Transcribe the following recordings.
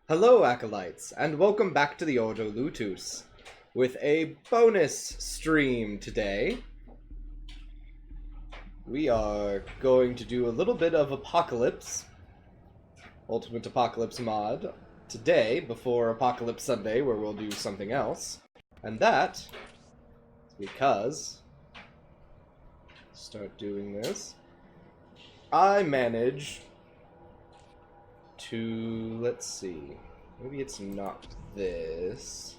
Hello, Acolytes, and welcome back to the Ordo Lutus with a bonus stream today. We are going to do a little bit of Apocalypse, Ultimate Apocalypse mod, today before Apocalypse Sunday, where we'll do something else. And that is because, start doing this, I manage to, let's see, maybe it's not this,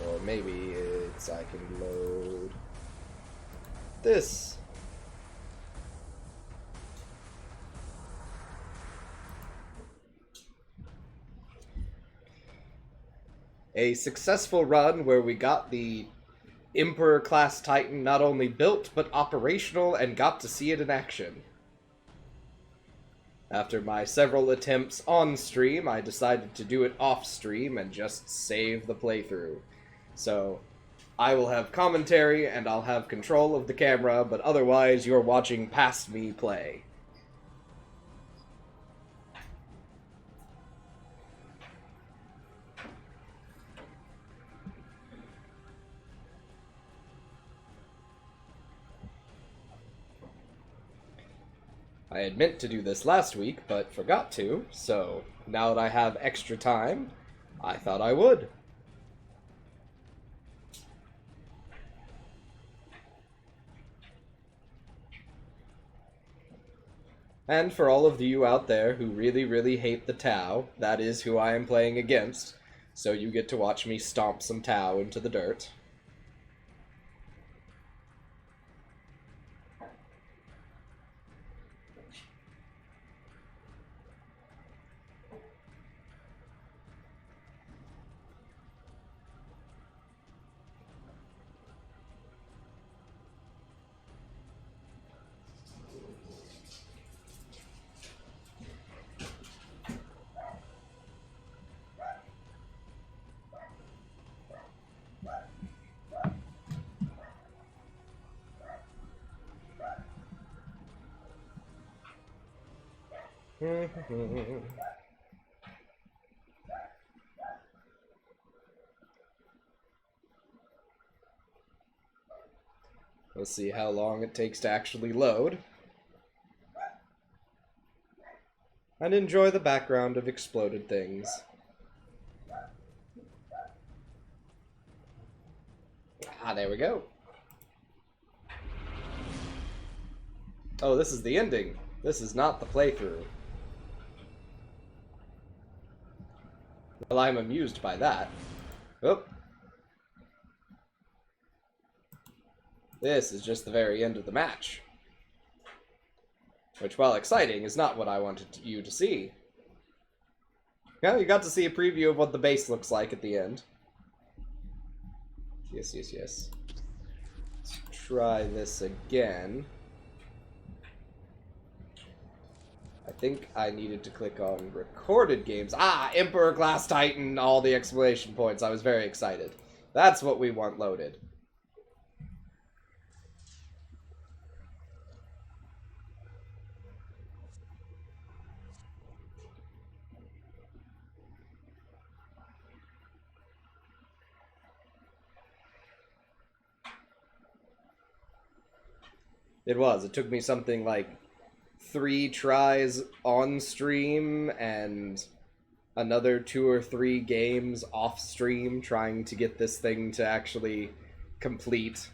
or maybe it's, I can load this. A successful run where we got the Emperor-class Titan not only built, but operational, and got to see it in action. After my several attempts on stream, I decided to do it off stream and just save the playthrough. So, I will have commentary and I'll have control of the camera, but otherwise you're watching past me play. I had meant to do this last week, but forgot to, so now that I have extra time, I thought I would. And for all of you out there who really hate the Tau, that is who I am playing against, so you get to watch me stomp some Tau into the dirt. We'll see how long it takes to actually load. And enjoy the background of exploded things. Ah, there we go. Oh, this is the ending. This is not the playthrough. Well, I'm amused by that. Oh. This is just the very end of the match. Which, while exciting, is not what I wanted you to see. Well, you got to see a preview of what the base looks like at the end. Yes. Let's try this again. I think I needed to click on recorded games. Ah, Emperor Glass Titan, all the exclamation points. I was very excited. That's what we want loaded. It was. It took me something like 3 tries on stream and another 2 or 3 games off stream trying to get this thing to actually complete.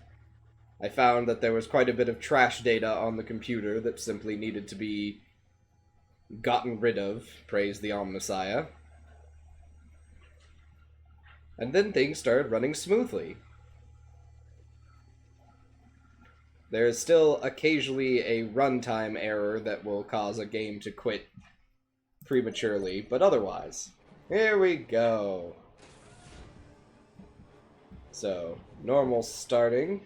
I found that there was quite a bit of trash data on the computer that simply needed to be gotten rid of, praise the Omnissiah. And then things started running smoothly. There is still occasionally a runtime error that will cause a game to quit prematurely, but otherwise. Here we go. So, normal starting.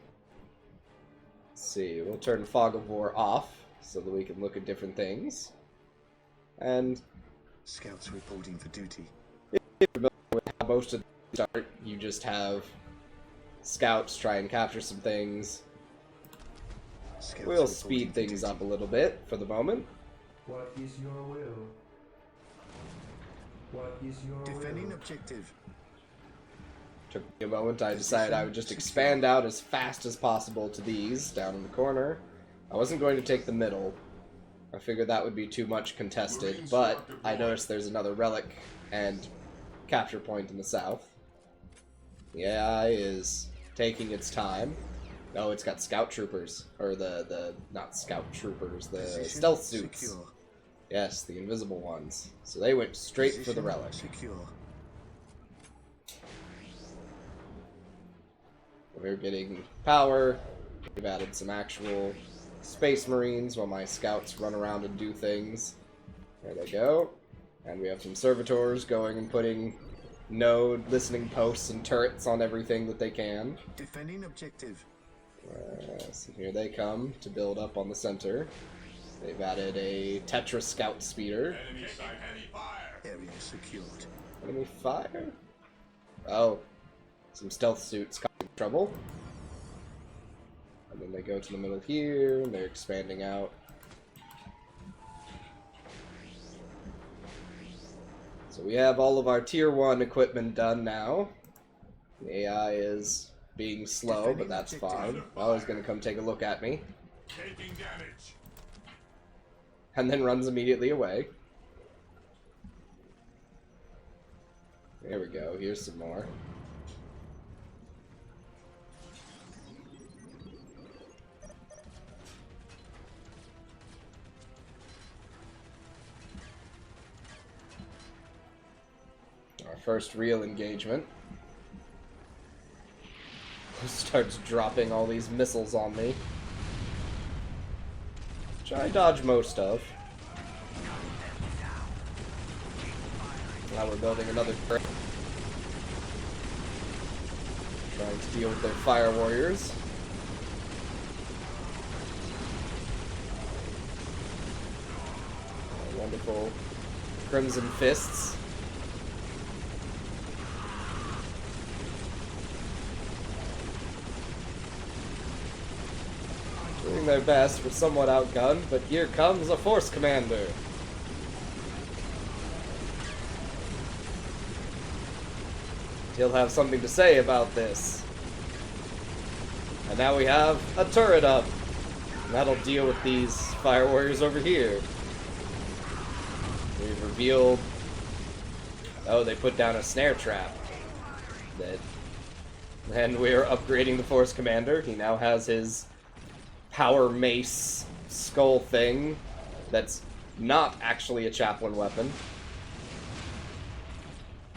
Let's see, we'll turn Fog of War off so that we can look at different things. And Scouts reporting for duty. if you're familiar with how most of the start, you just have scouts try and capture some things. Scouts We'll speed reporting for things duty. up a little bit for the moment. What is your will? What is your Defending will? objective. Took me a moment. I decided I would just expand out as fast as possible to these down in the corner. I wasn't going to take the middle. I figured that would be too much contested, but I noticed there's another relic and capture point in the south. The AI is taking its time. Oh, it's got scout troopers. Or not scout troopers, the Position stealth suits. Secure. Yes, the invisible ones. So they went straight for the Position relic. Secure. We're getting power. We've added some actual space marines while my scouts run around and do things. There they go. And we have some servitors going and putting node listening posts and turrets on everything that they can. Defending objective. So here they come to build up on the center. They've added a Tetra Scout Speeder. Area secured. Enemy fire? Oh. Some stealth suits causing trouble. And then they go to the middle here, and they're expanding out. So we have all of our Tier 1 equipment done now. The AI is being slow, but that's fine. Oh, he's gonna come take a look at me. Taking damage. And then runs immediately away. There we go, here's some more. Our first real engagement. Starts dropping all these missiles on me. Which I dodge most of. Now we're building another turret. Trying to deal with their fire warriors. Our wonderful Crimson Fists. Doing their best, we're somewhat outgunned, but here comes a force commander. He'll have something to say about this. And now we have a turret up. And that'll deal with these fire warriors over here. We've revealed... Oh, they put down a snare trap. And we're upgrading the force commander. He now has his power mace skull thing that's not actually a chaplain weapon.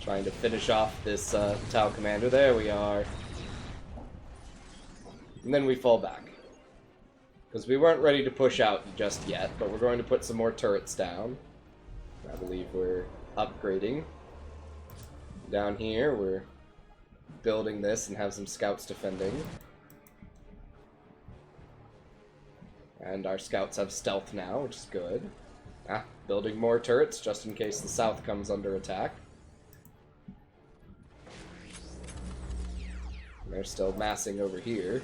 Trying to finish off this Tau commander. There we are. And then we fall back. Because we weren't ready to push out just yet, but we're going to put some more turrets down. I believe we're upgrading. Down here, we're building this and have some scouts defending. And our scouts have stealth now, which is good. Building more turrets just in case the south comes under attack. And they're still massing over here.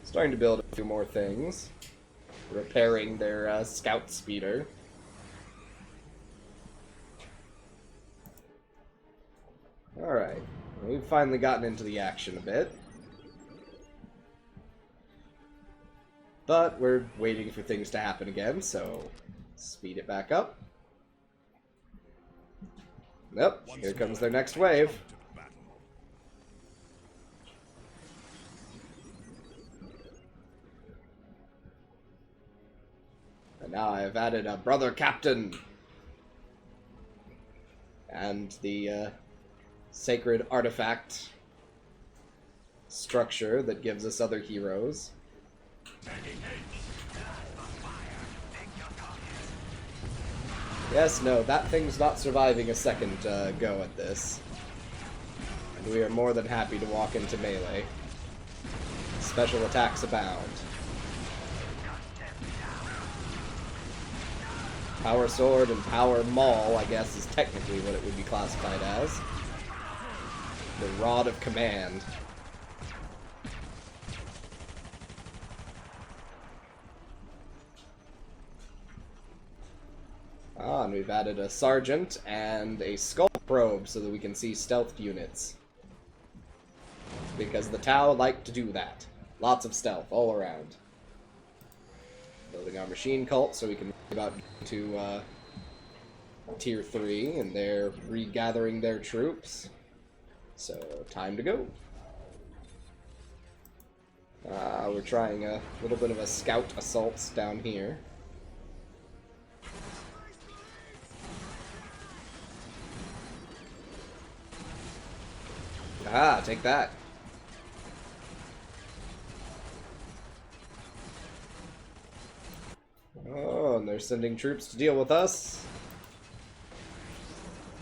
Starting to build a few more things. Repairing their scout speeder. Alright, we've finally gotten into the action a bit. But we're waiting for things to happen again, so speed it back up. Nope, here comes their next wave. And now I've added a brother captain. And the sacred artifact structure that gives us other heroes. Yes, no, that thing's not surviving a second go at this. And we are more than happy to walk into melee. Special attacks abound. Power Sword and Power Maul, I guess, is technically what it would be classified as. The Rod of Command. Ah, and we've added a sergeant and a skull probe so that we can see stealth units. Because the Tau like to do that. Lots of stealth all around. Building our machine cult so we can worry about getting to tier 3, and they're regathering their troops. So, time to go. We're trying a little bit of a scout assault down here. Ah, take that. Oh, and they're sending troops to deal with us.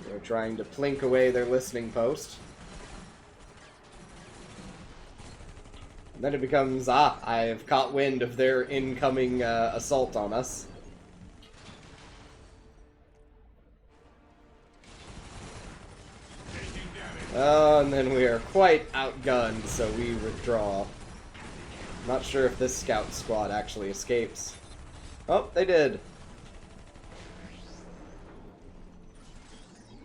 They're trying to plink away their listening post. And then it becomes, I have caught wind of their incoming assault on us. And then we are quite outgunned, so we withdraw. Not sure if this scout squad actually escapes. Oh, they did.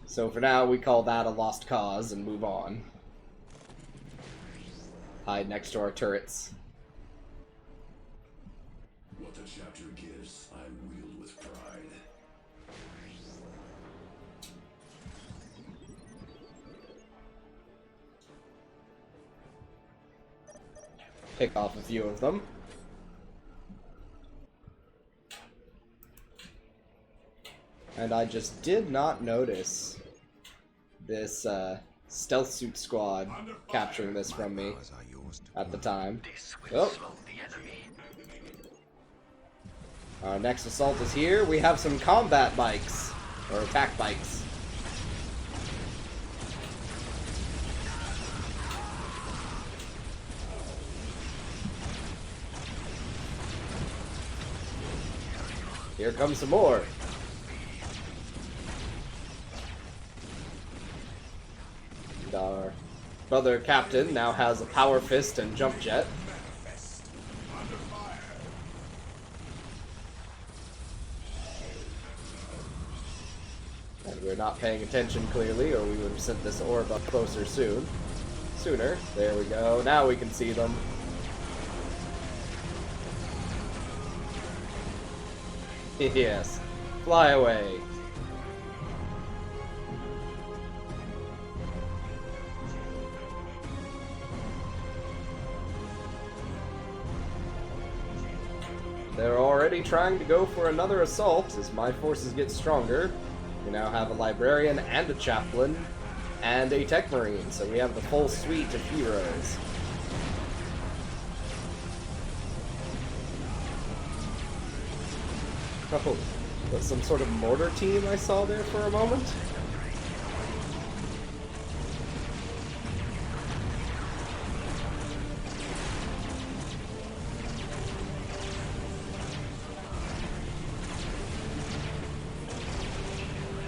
So for now, we call that a lost cause and move on. Hide next to our turrets. What the chapter gives, I wield with pride. Pick off a few of them. And I just did not notice this stealth suit squad capturing this from me at the time. Oh. Our next assault is here. We have some combat bikes, or attack bikes. Here comes some more. And our brother captain now has a power fist and jump jet. And we're not paying attention clearly, or we would have sent this orb up closer sooner. There we go. Now we can see them. Yes. Fly away. They're already trying to go for another assault as my forces get stronger. We now have a librarian and a chaplain and a tech marine, so we have the full suite of heroes. Oh, that's some sort of mortar team I saw there for a moment.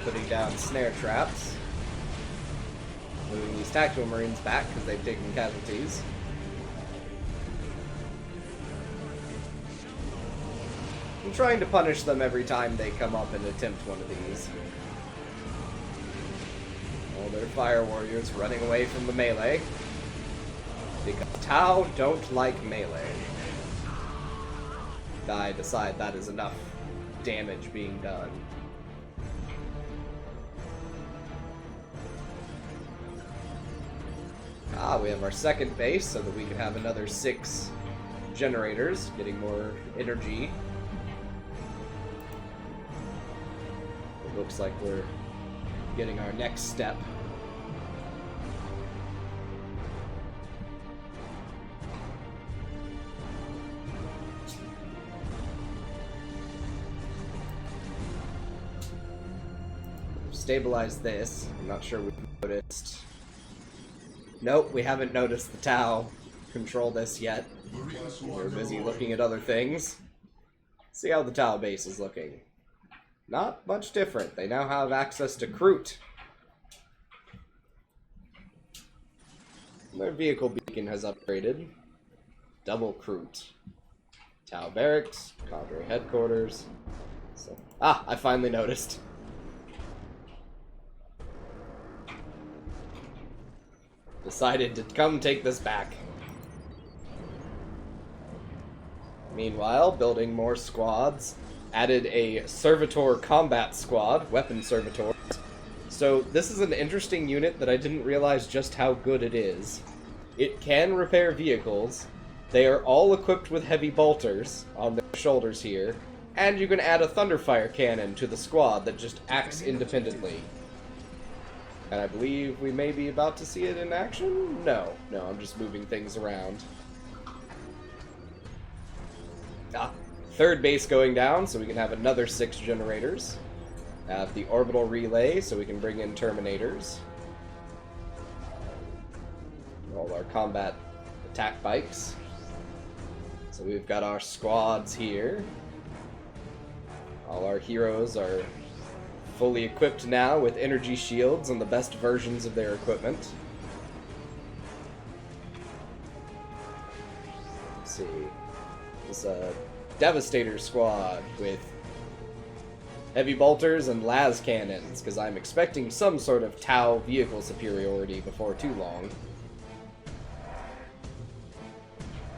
Putting down snare traps. Moving these tactical marines back because they've taken casualties. I'm trying to punish them every time they come up and attempt one of these. Oh, they're fire warriors running away from the melee. Because Tau don't like melee. I decide that is enough damage being done. We have our second base so that we can have another 6 generators, getting more energy. It looks like we're getting our next step. Stabilize this. I'm not sure we've noticed. Nope, we haven't noticed the Tau control this yet. We're busy looking at other things. See how the Tau base is looking. Not much different. They now have access to Kroot. Their vehicle beacon has upgraded. Double Kroot. Tau barracks, cadre headquarters. So Ah, I finally noticed. Decided to come take this back. Meanwhile, building more squads. Added a servitor combat squad, weapon servitors. So this is an interesting unit that I didn't realize just how good it is. It can repair vehicles. They are all equipped with heavy bolters on their shoulders here. And you can add a thunderfire cannon to the squad that just acts independently. And I believe we may be about to see it in action? No, I'm just moving things around. Ah, third base going down, so we can have another 6 generators. Have the orbital relay, so we can bring in terminators. All our combat attack bikes. So we've got our squads here. All our heroes are fully equipped now with energy shields and the best versions of their equipment. Let's see. This Devastator squad with heavy bolters and las cannons, because I'm expecting some sort of Tau vehicle superiority before too long.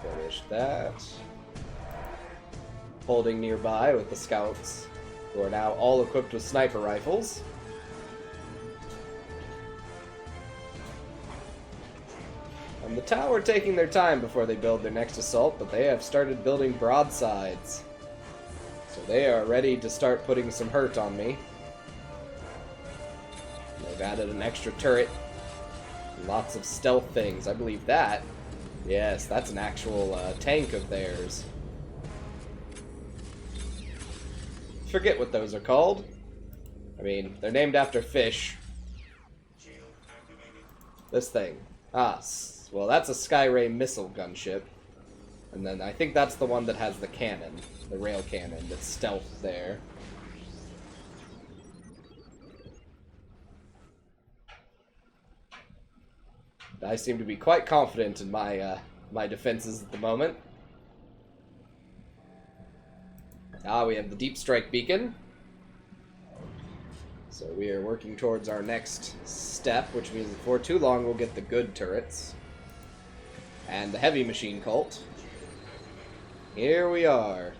Finish that. Holding nearby with the scouts, who are now all equipped with sniper rifles. And the Tau are taking their time before they build their next assault, but they have started building broadsides. So they are ready to start putting some hurt on me. They've added an extra turret. Lots of stealth things. I believe that. Yes, that's an actual tank of theirs. Forget what those are called. I mean, they're named after fish. This thing. Ah, well, that's a Skyray missile gunship. And then I think that's the one that has the cannon. The rail cannon that's stealth there. I seem to be quite confident in my my defenses at the moment. Ah, we have the deep strike beacon. So we are working towards our next step, which means before too long we'll get the good turrets. And the heavy machine cult. Here we are.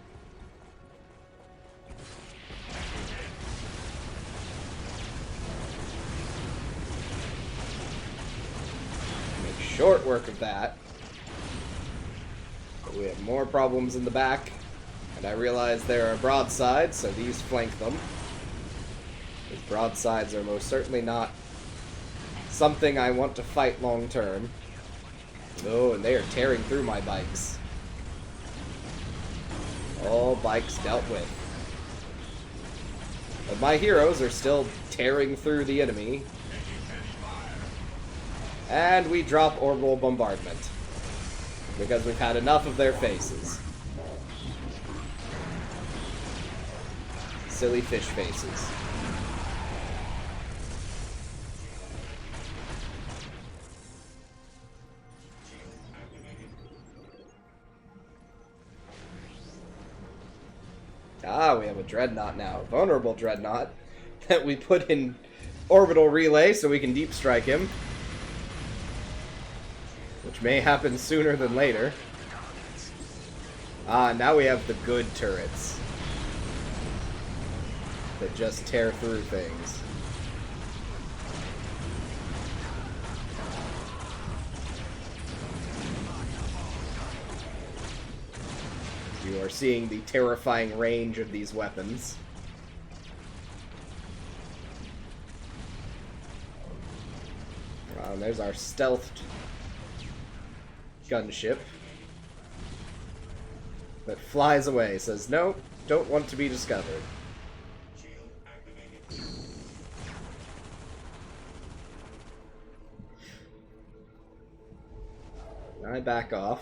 Make short work of that. But we have more problems in the back. And I realize there are broadsides, so these flank them. These broadsides are most certainly not something I want to fight long term. Oh, and they are tearing through my bikes. All bikes dealt with. But my heroes are still tearing through the enemy. And we drop orbital bombardment. Because we've had enough of their faces. Silly fish faces. Ah, we have a dreadnought now. Vulnerable dreadnought that we put in orbital relay so we can deep strike him. Which may happen sooner than later. Ah, now we have the good turrets. That just tear through things. You are seeing the terrifying range of these weapons. And there's our stealthed gunship that flies away, says, no, don't want to be discovered. I back off.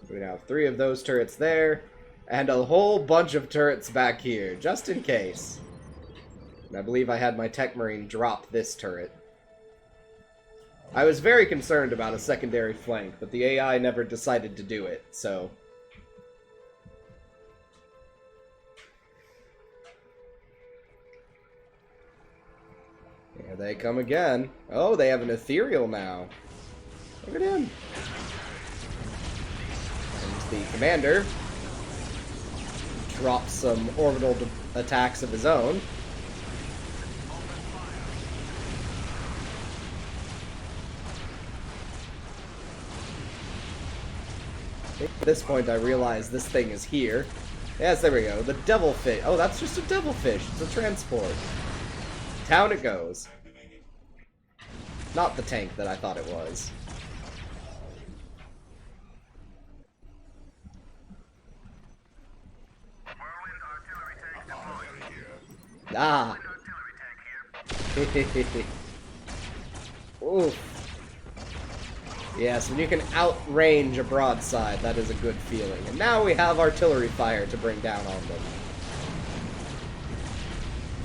We now have 3 of those turrets there, and a whole bunch of turrets back here, just in case. And I believe I had my Tech Marine drop this turret. I was very concerned about a secondary flank, but the AI never decided to do it, so... Here they come again. Oh, they have an ethereal now. Look at him. There's the commander. Drops some orbital attacks of his own. At this point, I realize this thing is here. Yes, there we go. The devilfish. Oh, that's just a devilfish. It's a transport. Down it goes. Not the tank that I thought it was. Ah. Oof. Yes, when you can outrange a broadside, that is a good feeling. And now we have artillery fire to bring down on them.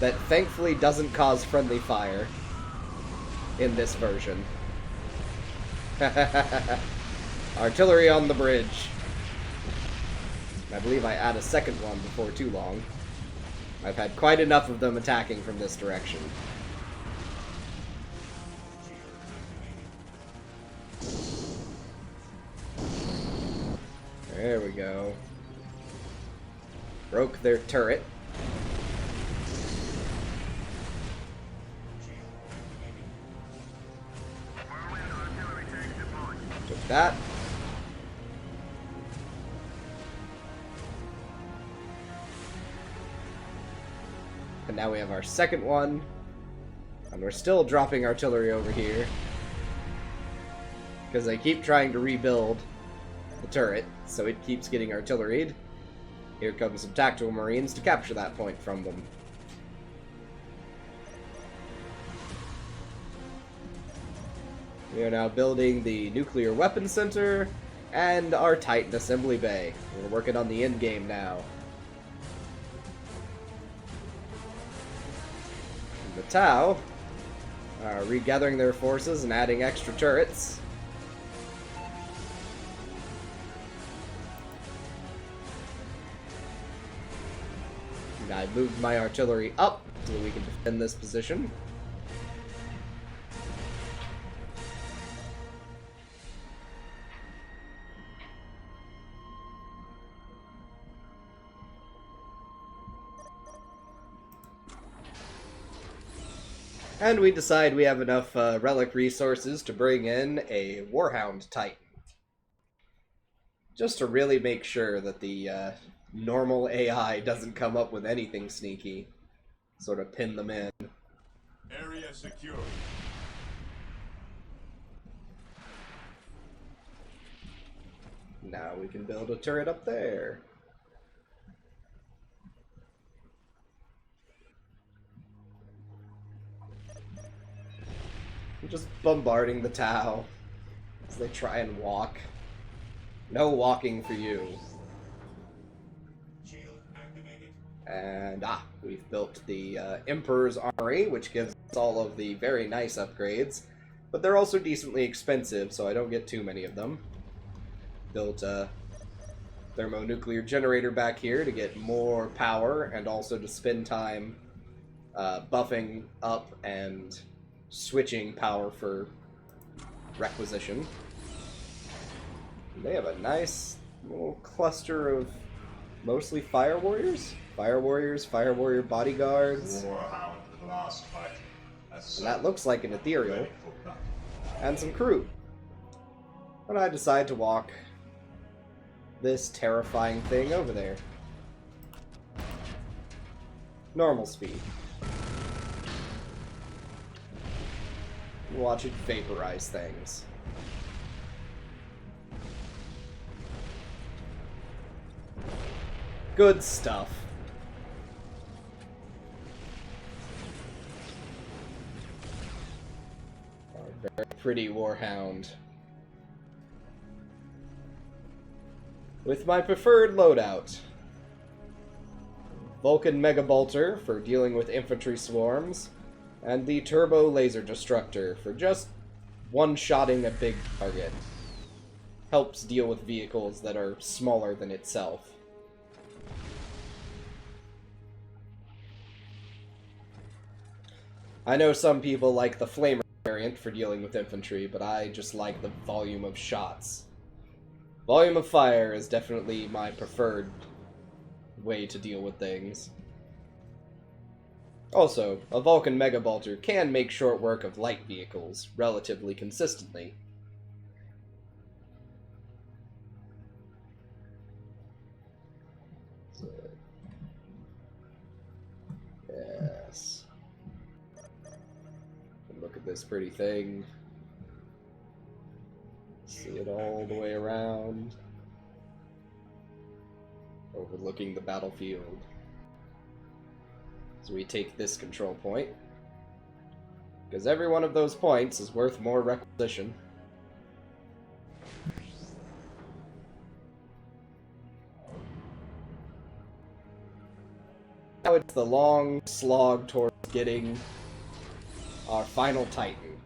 That thankfully doesn't cause friendly fire in this version. Artillery on the bridge. I believe I add a second one before too long. I've had quite enough of them attacking from this direction. There we go. Broke their turret. Took that. And now we have our second one. And we're still dropping artillery over here. Because they keep trying to rebuild the turret, so it keeps getting artilleried. Here comes some tactical marines to capture that point from them. We are now building the nuclear weapon center and our Titan assembly bay. We're working on the end game now. The Tau are regathering their forces and adding extra turrets. And I moved my artillery up so that we can defend this position. And we decide we have enough relic resources to bring in a Warhound Titan. Just to really make sure that the normal AI doesn't come up with anything sneaky. Sort of pin them in. Area secure. Now we can build a turret up there. I'm just bombarding the Tau as they try and walk. No walking for you. And we've built the Emperor's Armory, which gives us all of the very nice upgrades. But they're also decently expensive, so I don't get too many of them. Built a thermonuclear generator back here to get more power, and also to spend time buffing up and switching power for requisition. They have a nice little cluster of mostly fire warriors. Fire warriors, fire warrior bodyguards. And that looks like an ethereal. And some crew. And I decide to walk this terrifying thing over there. Normal speed. Watch it vaporize things. Good stuff. Our very pretty Warhound. With my preferred loadout. Vulcan Mega Bolter for dealing with infantry swarms. And the Turbo Laser Destructor for just one-shotting a big target. Helps deal with vehicles that are smaller than itself. I know some people like the flamer variant for dealing with infantry, but I just like the volume of shots. Volume of fire is definitely my preferred way to deal with things. Also, a Vulcan Mega Bolter can make short work of light vehicles relatively consistently. Yes. And look at this pretty thing. See it all the way around. Overlooking the battlefield. So we take this control point. Because every one of those points is worth more requisition. Now it's the long slog towards getting our final Titan.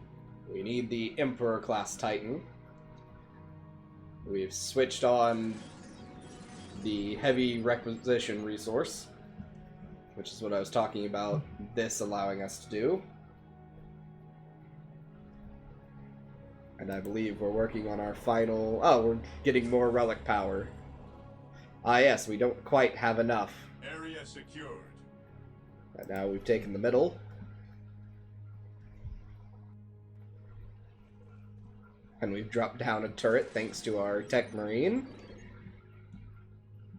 We need the Emperor class Titan. We've switched on the heavy requisition resource, which is what I was talking about this allowing us to do. And I believe we're working on our final... Oh, we're getting more relic power. Ah yes, we don't quite have enough. Area secured. And now we've taken the middle. And we've dropped down a turret thanks to our Tech Marine.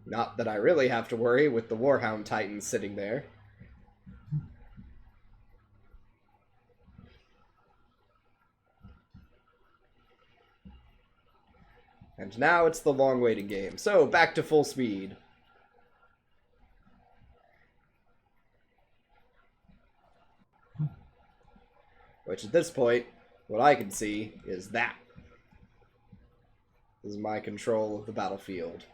Not that I really have to worry with the Warhound Titan sitting there. And now it's the long waiting game. So, back to full speed. Which at this point, what I can see is that. This is my control of the battlefield.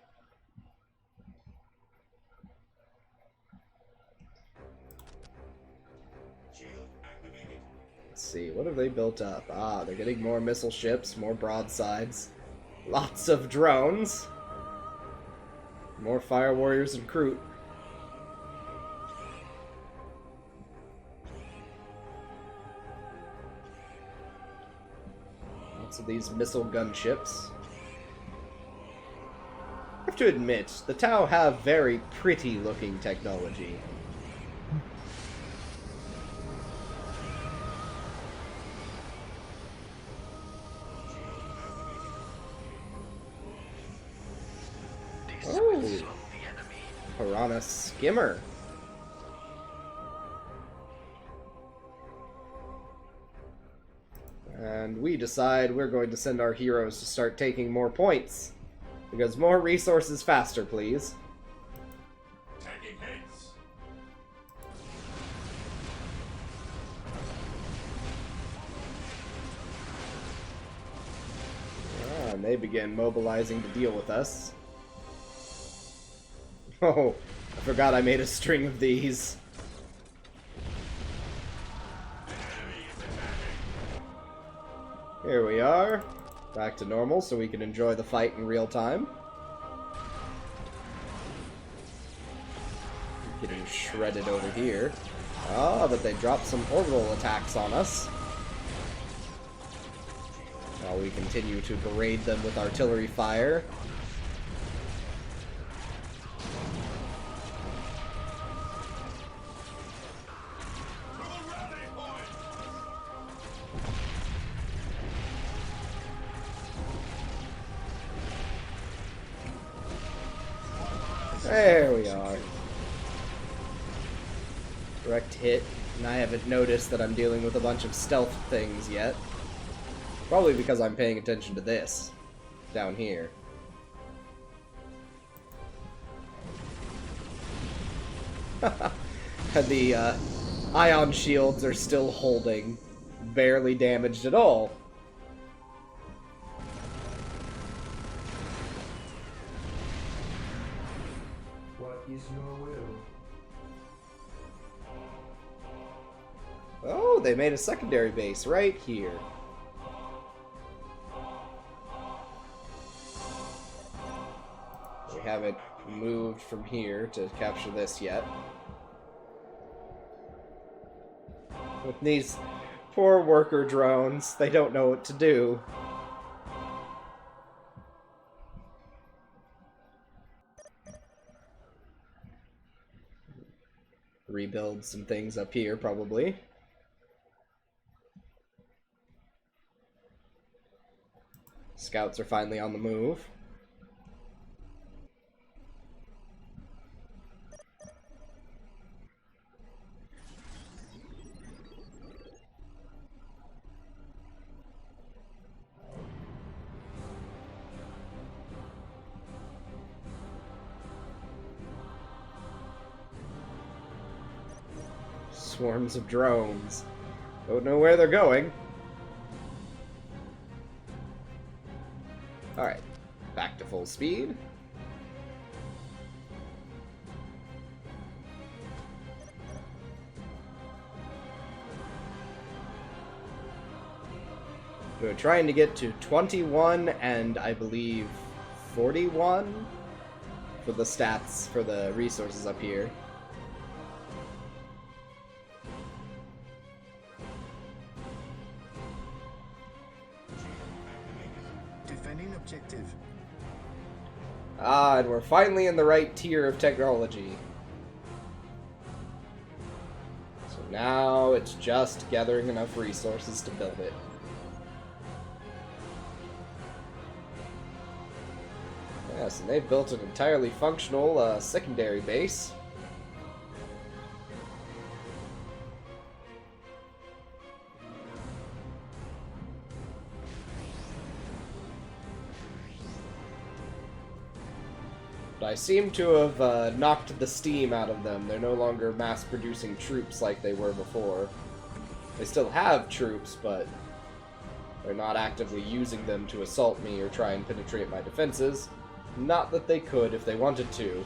Let's see, what have they built up? Ah, they're getting more missile ships, more broadsides, lots of drones, more fire warriors and Kroot. Lots of these missile gunships. I have to admit, the Tau have very pretty looking technology. Oh, Piranha Skimmer. And we decide we're going to send our heroes to start taking more points. Because more resources faster, please. Tagging heads. Ah, and they begin mobilizing to deal with us. Oh, I forgot I made a string of these. Here we are. Back to normal so we can enjoy the fight in real time. Getting shredded over here. Ah, but they dropped some orbital attacks on us. While we continue to berate them with artillery fire. There we are. Direct hit, and I haven't noticed that I'm dealing with a bunch of stealth things yet. Probably because I'm paying attention to this, down here. And the ion shields are still holding, barely damaged at all. What is your will? Oh, they made a secondary base right here. We haven't moved from here to capture this yet. With these poor worker drones, they don't know what to do. Rebuild some things up here, probably. Scouts are finally on the move. Swarms of drones. Don't know where they're going. Alright, back to full speed. We're trying to get to 21 and I believe 41 for the stats for the resources up here. Defending objective. Ah, and we're finally in the right tier of technology. So now it's just gathering enough resources to build it. Yes, and they've built an entirely functional secondary base. But I seem to have knocked the steam out of them. They're no longer mass-producing troops like they were before. They still have troops, but they're not actively using them to assault me or try and penetrate my defenses. Not that they could if they wanted to.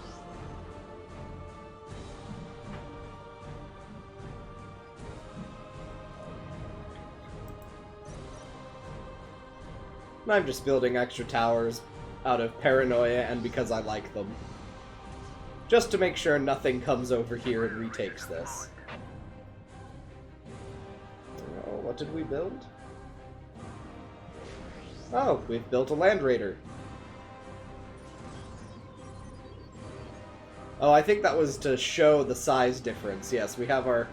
I'm just building extra towers out of paranoia and because I like them. Just to make sure nothing comes over here and retakes this. Oh, what did we build? Oh, we've built a Land Raider. Oh, I think that was to show the size difference. Yes, we have our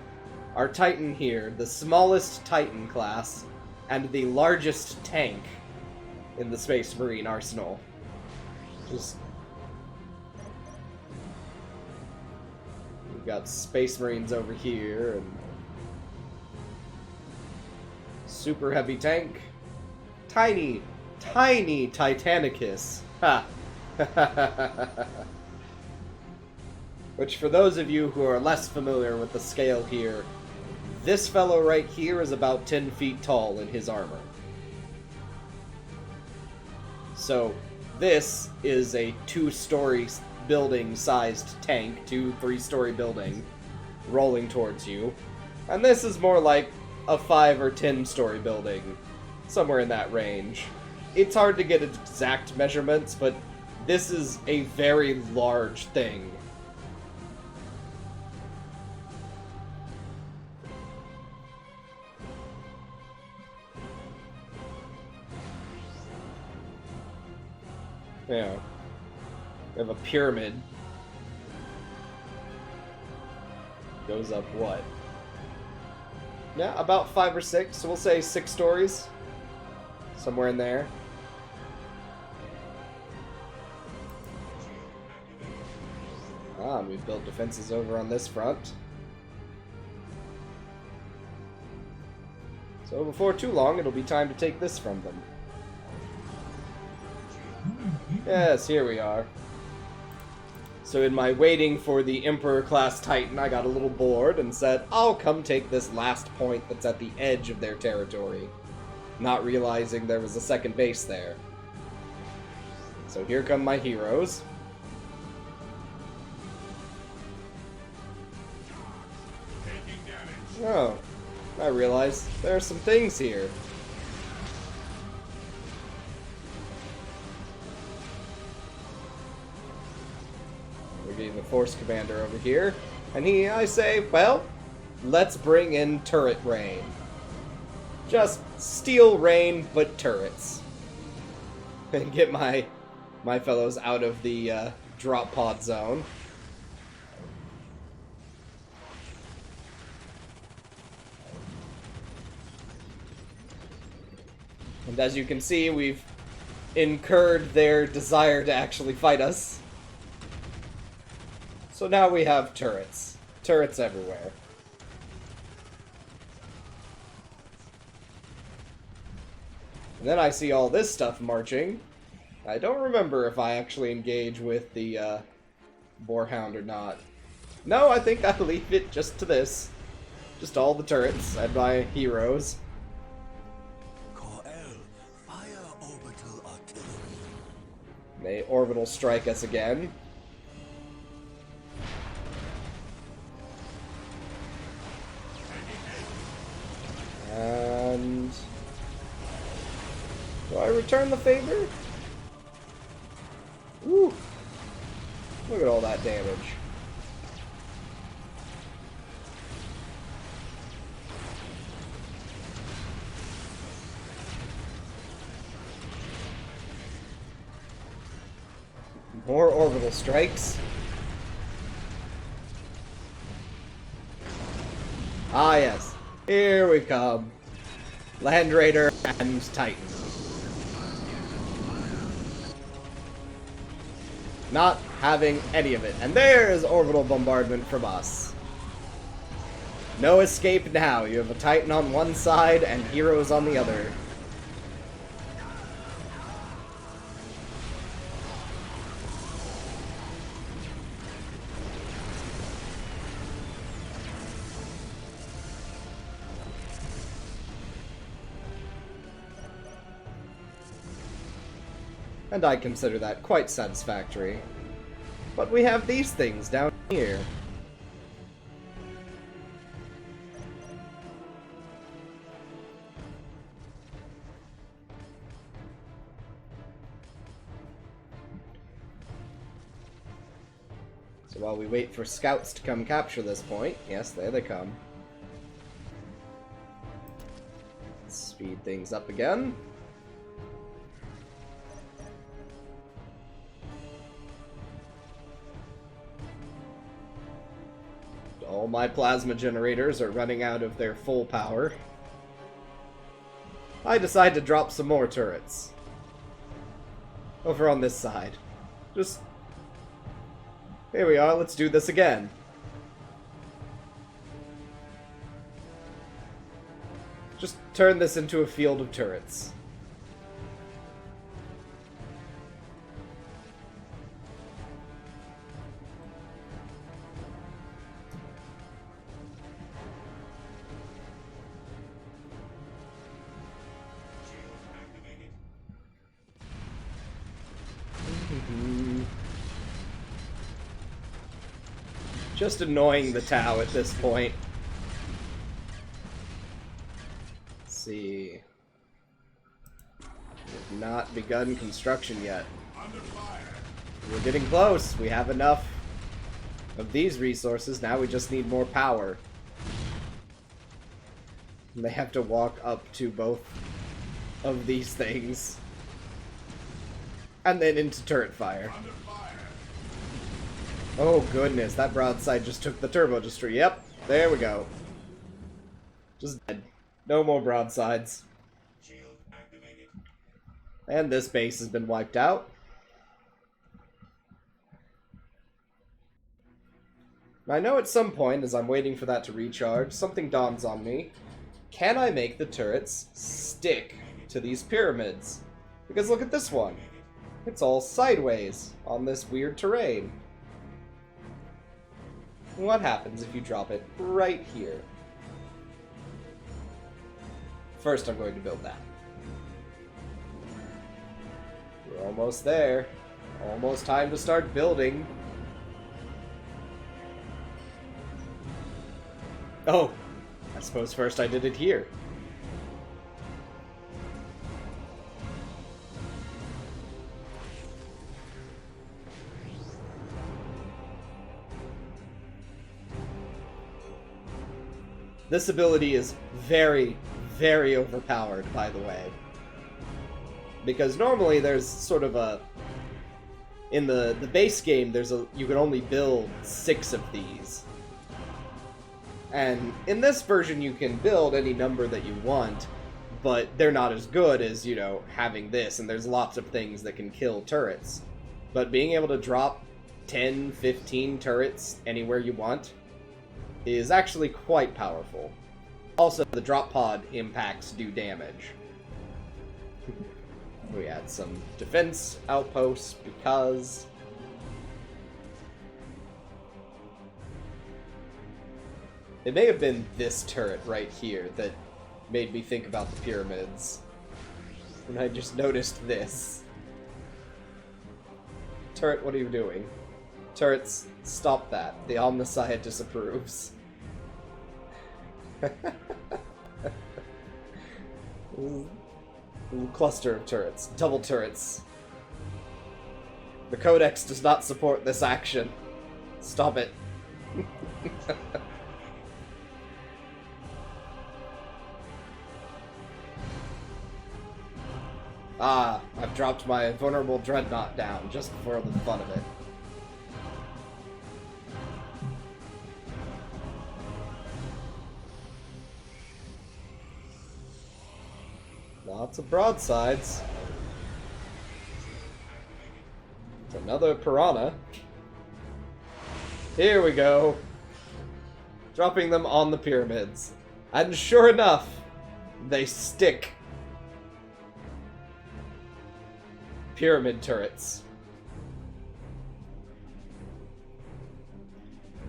Titan here, the smallest Titan class, and the largest tank in the Space Marine arsenal. Just... We've got Space Marines over here, and... super heavy tank. Tiny, tiny Titanicus. Ha! Which, for those of you who are less familiar with the scale here, this fellow right here is about 10 feet tall in his armor. So, this is a 2-story building-sized tank, 2-3-story building, rolling towards you. And this is more like a 5 or 10-story building, somewhere in that range. It's hard to get exact measurements, but this is a very large thing. Yeah. We have a pyramid. Goes up what? Yeah, about 5 or 6, so we'll say 6 stories. Somewhere in there. Ah, and we've built defenses over on this front. So before too long, it'll be time to take this from them. Yes, here we are. So in my waiting for the Emperor-class Titan, I got a little bored and said, I'll come take this last point that's at the edge of their territory, not realizing there was a second base there. So here come my heroes. Oh, I realize there are some things here. We're getting the Force Commander over here, and I say, well, let's bring in turret rain. Just steel rain, but turrets. And get my fellows out of the drop pod zone. And as you can see, we've incurred their desire to actually fight us. So now we have turrets. Turrets everywhere. And then I see all this stuff marching. I don't remember if I actually engage with the Boarhound or not. No, I think I leave it just to this. Just all the turrets and my heroes. May orbital strike us again. And do I return the favor? Woo! Look at all that damage. More orbital strikes. Ah, yes. Here we come. Land Raider and Titan. Not having any of it. And there's orbital bombardment from us. No escape now. You have a Titan on one side and heroes on the other. And I consider that quite satisfactory. But we have these things down here. So while we wait for scouts to come capture this point, yes, there they come. Speed things up again. All my plasma generators are running out of their full power. I decide to drop some more turrets. Over on this side. Just... here we are, let's do this again. Just turn this into a field of turrets. Just annoying the Tau at this point. Let's see. We've not begun construction yet. We're getting close. We have enough of these resources. Now we just need more power. And they have to walk up to both of these things. And then into turret fire. Oh goodness, that broadside just took the turbo destroyer. Yep, there we go. Just dead. No more broadsides. And this base has been wiped out. I know at some point, as I'm waiting for that to recharge, something dawns on me. Can I make the turrets stick to these pyramids? Because look at this one. It's all sideways on this weird terrain. What happens if you drop it right here? First, I'm going to build that. We're almost there. Almost time to start building. Oh, I suppose first I did it here. This ability is very, very overpowered, by the way. Because normally there's sort of a... In the base game, you can only build 6 of these. And in this version, you can build any number that you want, but they're not as good as, you know, having this, and there's lots of things that can kill turrets. But being able to drop 10, 15 turrets anywhere you want is actually quite powerful. Also, the drop pod impacts do damage. We had some defense outposts because... It may have been this turret right here that made me think about the pyramids. And I just noticed this. Turret, what are you doing? Turrets, stop that. The Omnissiah disapproves. Little cluster of turrets. Double turrets. The Codex does not support this action. Stop it. Ah, I've dropped my vulnerable dreadnought down just for the fun of it. Lots of broadsides. Another piranha. Here we go. Dropping them on the pyramids. And sure enough, they stick. Pyramid turrets.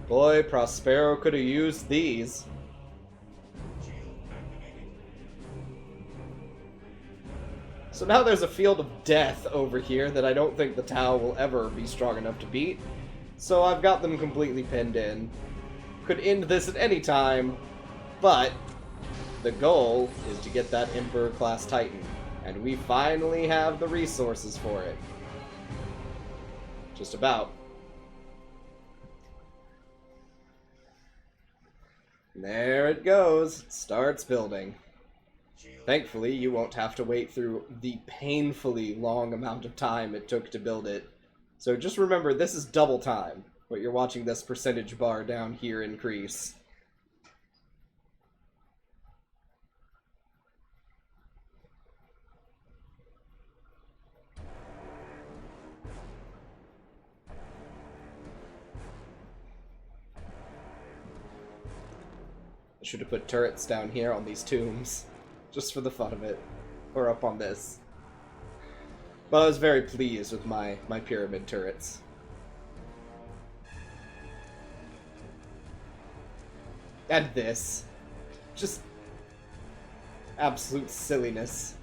Boy, Prospero could have used these. So now there's a field of death over here that I don't think the Tau will ever be strong enough to beat. So I've got them completely pinned in. Could end this at any time, but the goal is to get that Emperor-class Titan. And we finally have the resources for it. Just about. There it goes. It starts building. Thankfully, you won't have to wait through the painfully long amount of time it took to build it. So just remember, this is double time. But you're watching this percentage bar down here increase. I should have put turrets down here on these tombs, just for the fun of it, or up on this. But I was very pleased with my pyramid turrets. And this. Just absolute silliness.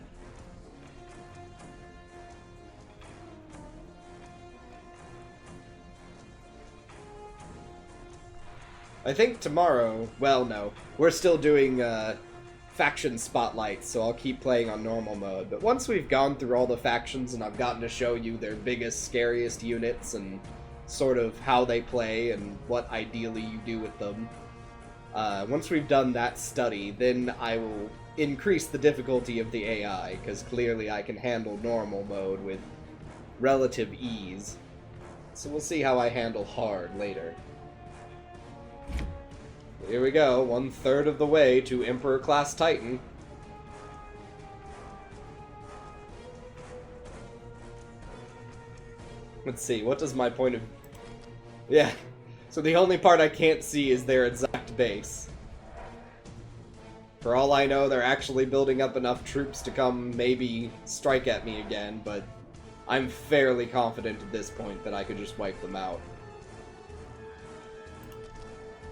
I think tomorrow, well, no, we're still doing faction spotlights, so I'll keep playing on normal mode. But once we've gone through all the factions and I've gotten to show you their biggest, scariest units and sort of how they play and what ideally you do with them, once we've done that study, then I will increase the difficulty of the AI, because clearly I can handle normal mode with relative ease. So we'll see how I handle hard later. Here we go, 1/3 of the way to Emperor-class Titan. Let's see, what does my point of... Yeah, so the only part I can't see is their exact base. For all I know, they're actually building up enough troops to come maybe strike at me again, but I'm fairly confident at this point that I could just wipe them out.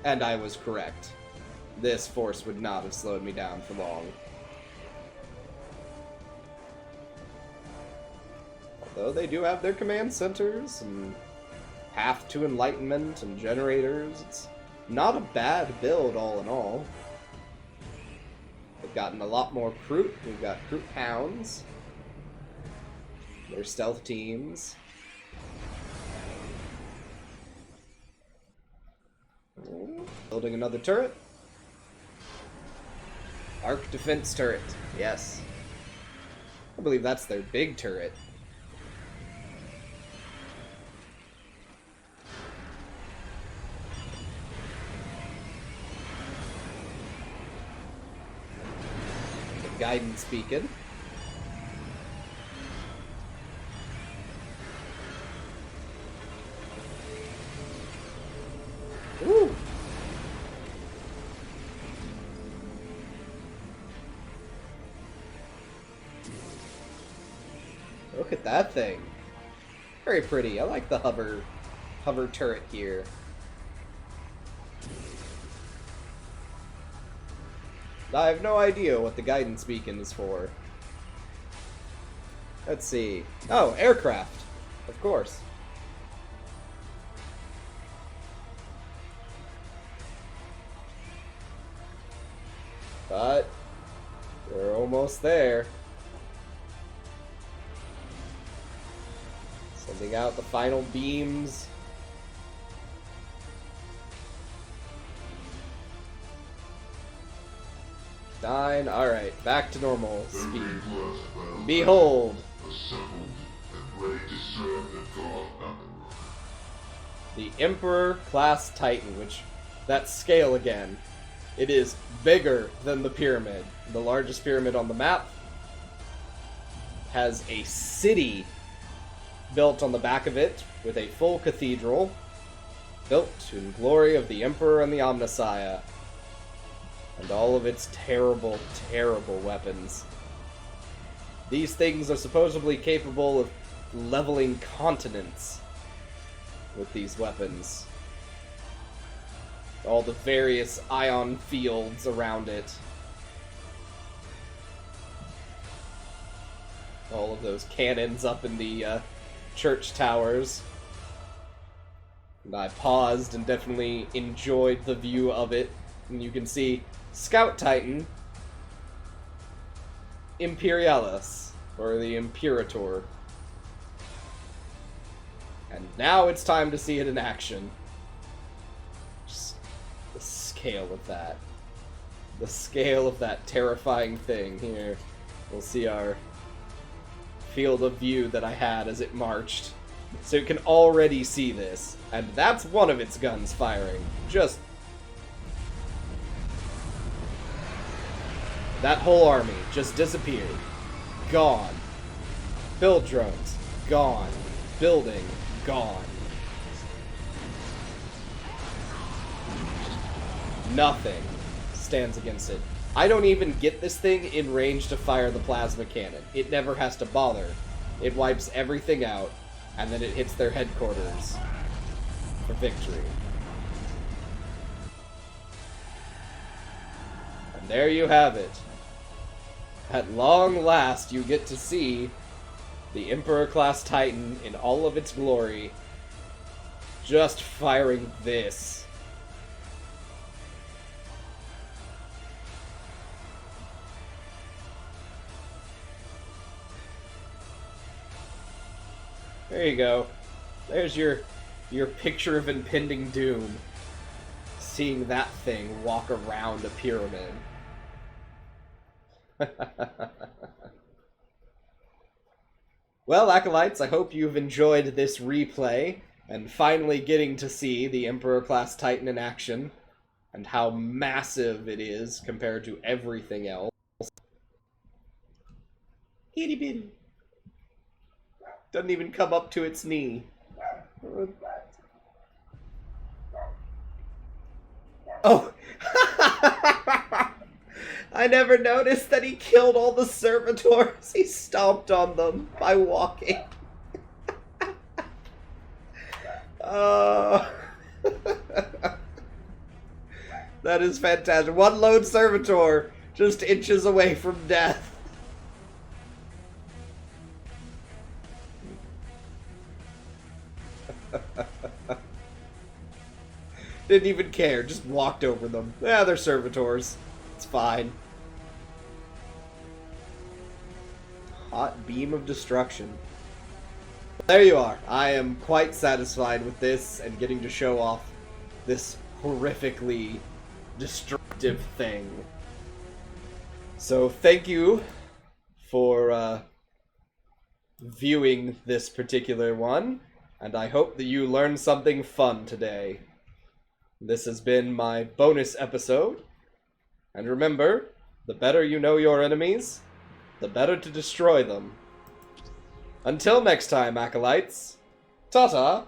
And I was correct. This force would not have slowed me down for long. Although they do have their command centers, and path to enlightenment, and generators. It's not a bad build, all in all. They've gotten a lot more Kroot. We've got Kroot Hounds. Their stealth teams. Building another turret. Arc defense turret. Yes. I believe that's their big turret. The guidance beacon. Woo! Look at that thing. Very pretty. I like the hover turret here. I have no idea what the guidance beacon is for. Let's see. Oh, aircraft. Of course. But we're almost there. Sending out the final beams. Nine. Alright, back to normal speed. Behold! The Emperor class Titan, which, that scale again. It is bigger than the pyramid. The largest pyramid on the map has a city built on the back of it with a full cathedral built in glory of the Emperor and the Omnissiah and all of its terrible, terrible weapons. These things are supposedly capable of leveling continents with these weapons. All the various ion fields around it. All of those cannons up in the church towers. And I paused and definitely enjoyed the view of it. And you can see Scout Titan Imperialis, or the Imperator. And now it's time to see it in action. Just the scale of that. The scale of that terrifying thing. Here, we'll see our field of view that I had as it marched. So you can already see this. And that's one of its guns firing. Just... that whole army just disappeared. Gone. Build drones. Gone. Building. Gone. Nothing stands against it. I don't even get this thing in range to fire the plasma cannon. It never has to bother. It wipes everything out, and then it hits their headquarters for victory. And there you have it. At long last, you get to see the Emperor-class Titan in all of its glory, just firing this. There you go. There's your picture of impending doom. Seeing that thing walk around a pyramid. Well, Acolytes, I hope you've enjoyed this replay, and finally getting to see the Emperor-class Titan in action, and how massive it is compared to everything else. Itty bitty. Doesn't even come up to its knee. Oh! I never noticed that he killed all the servitors. He stomped on them by walking. Oh. That is fantastic. One lone servitor just inches away from death. Didn't even care, just walked over them. Yeah, they're servitors. It's fine. Hot beam of destruction. There you are. I am quite satisfied with this and getting to show off this horrifically destructive thing. So thank you for viewing this particular one, and I hope that you learned something fun today. This has been my bonus episode, and remember, the better you know your enemies, the better to destroy them. Until next time, Acolytes, ta-ta!